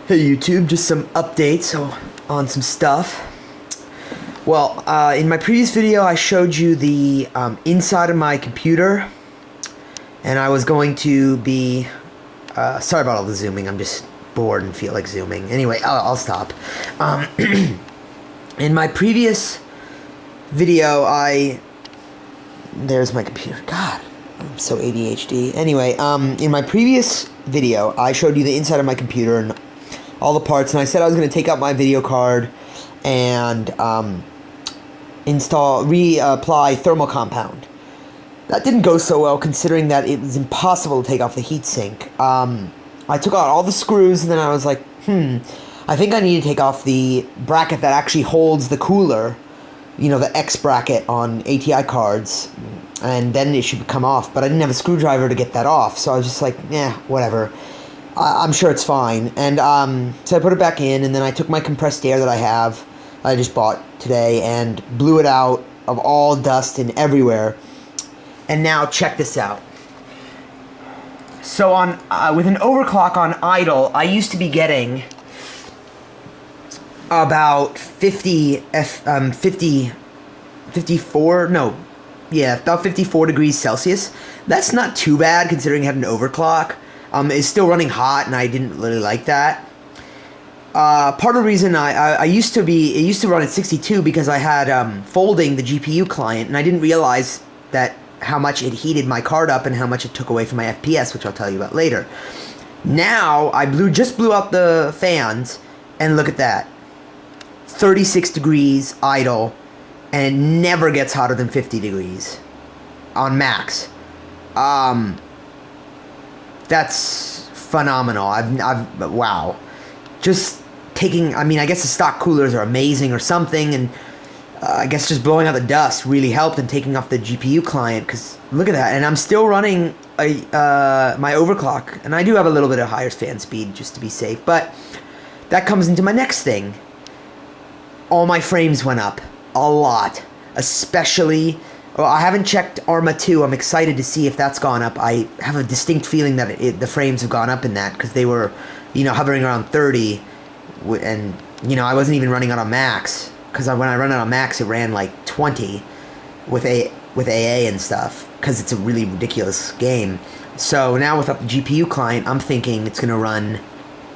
Hey YouTube, just some updates on some stuff. Well, in my previous video I showed you the inside of my computer, and I was going to be, sorry about all the zooming, I'm just bored and feel like zooming. Anyway, I'll stop. In my previous video there's my computer, God, I'm so ADHD. Anyway, in my previous video I showed you the inside of my computer and all the parts, and I said I was going to take out my video card and reapply thermal compound. That didn't go so well, considering that it was impossible to take off the heatsink. I took out all the screws, and then I was like, I think I need to take off the bracket that actually holds the cooler, you know, the X bracket on ATI cards, and then it should come off, but I didn't have a screwdriver to get that off, so I was just like, whatever. I'm sure it's fine. And so I put it back in, and then I took my compressed air that I just bought today, and blew it out of all dust and everywhere. And now check this out. So on with an overclock on idle, I used to be getting about 54 degrees Celsius. That's not too bad considering I had an overclock. It's still running hot, and I didn't really like that. Part of the reason it used to run at 62 because I had folding the GPU client, and I didn't realize that how much it heated my card up and how much it took away from my FPS, which I'll tell you about later. Now I just blew out the fans, and look at that, 36 degrees idle, and it never gets hotter than 50 degrees on max. That's phenomenal. Wow. Just taking, I guess the stock coolers are amazing or something, and I guess just blowing out the dust really helped, and taking off the GPU client, because look at that. And I'm still running my overclock, and I do have a little bit of higher fan speed just to be safe, but that comes into my next thing. All my frames went up a lot, especially... Well, I haven't checked Arma 2. I'm excited to see if that's gone up. I have a distinct feeling that the frames have gone up in that, because they were, hovering around 30, and, I wasn't even running out on max, because when I run it on max, it ran like 20 with AA and stuff, because it's a really ridiculous game. So now without the GPU client, I'm thinking it's going to run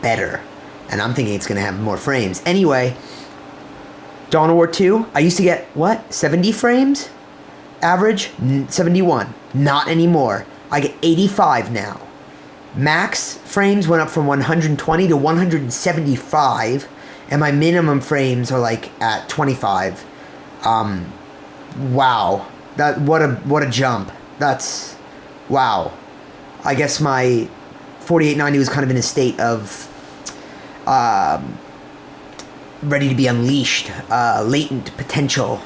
better, and I'm thinking it's going to have more frames. Anyway, Dawn of War 2, I used to get, 70 frames? Average, 71. Not anymore. I get 85 now. Max frames went up from 120 to 175, and my minimum frames are like at 25. Wow. What a jump. That's wow. I guess my 4890 was kind of in a state of ready to be unleashed, latent potential.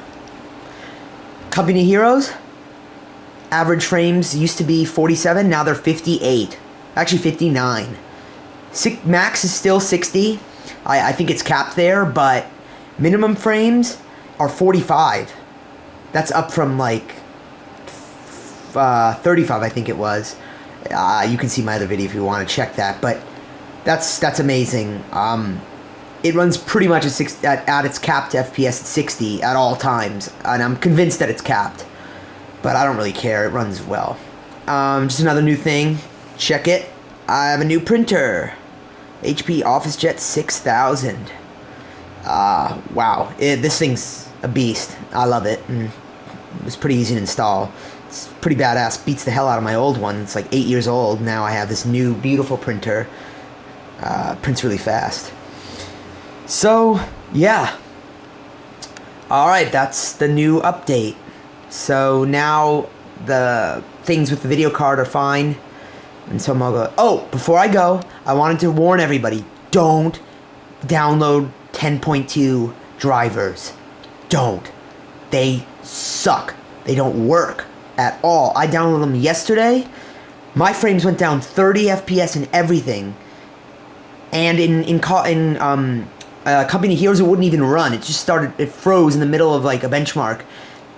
Company Heroes, average frames used to be 47, now they're 58. Actually 59. Max is still 60. I think it's capped there, but minimum frames are 45. That's up from like 35, I think it was. You can see my other video if you want to check that, but that's amazing. It runs pretty much at its capped FPS at 60 at all times, and I'm convinced that it's capped, but I don't really care. It runs well. Just another new thing. Check it. I have a new printer. HP OfficeJet 6000. Wow. This thing's a beast. I love it. And it's pretty easy to install. It's pretty badass. Beats the hell out of my old one. It's like 8 years old. Now I have this new beautiful printer. Prints really fast. So, yeah. Alright, that's the new update. So now the things with the video card are fine. And so I'm all go. Oh, before I go, I wanted to warn everybody, don't download 10.2 drivers. Don't. They suck. They don't work at all. I downloaded them yesterday. My frames went down 30 FPS and everything. And in Company Heroes, it wouldn't even run. It just it froze in the middle of like a benchmark.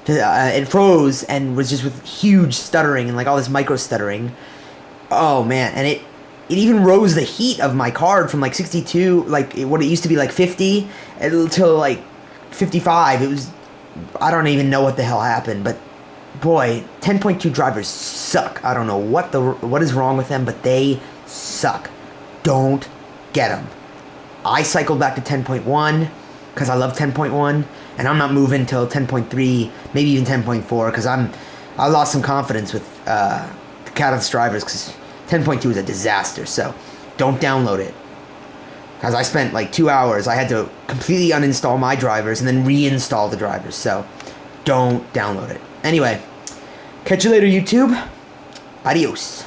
It froze and was just with huge stuttering and like all this micro stuttering. Oh man, and it even rose the heat of my card from like 62, like what it used to be like 50, until like 55. It was, I don't even know what the hell happened, but boy, 10.2 drivers suck. I don't know what is wrong with them, but they suck. Don't get them. I cycled back to 10.1 because I love 10.1, and I'm not moving till 10.3, maybe even 10.4, because I lost some confidence with the Catalyst drivers, because 10.2 is a disaster. So don't download it, because I spent like 2 hours. I had to completely uninstall my drivers and then reinstall the drivers. So don't download it. Anyway, catch you later, YouTube. Adios.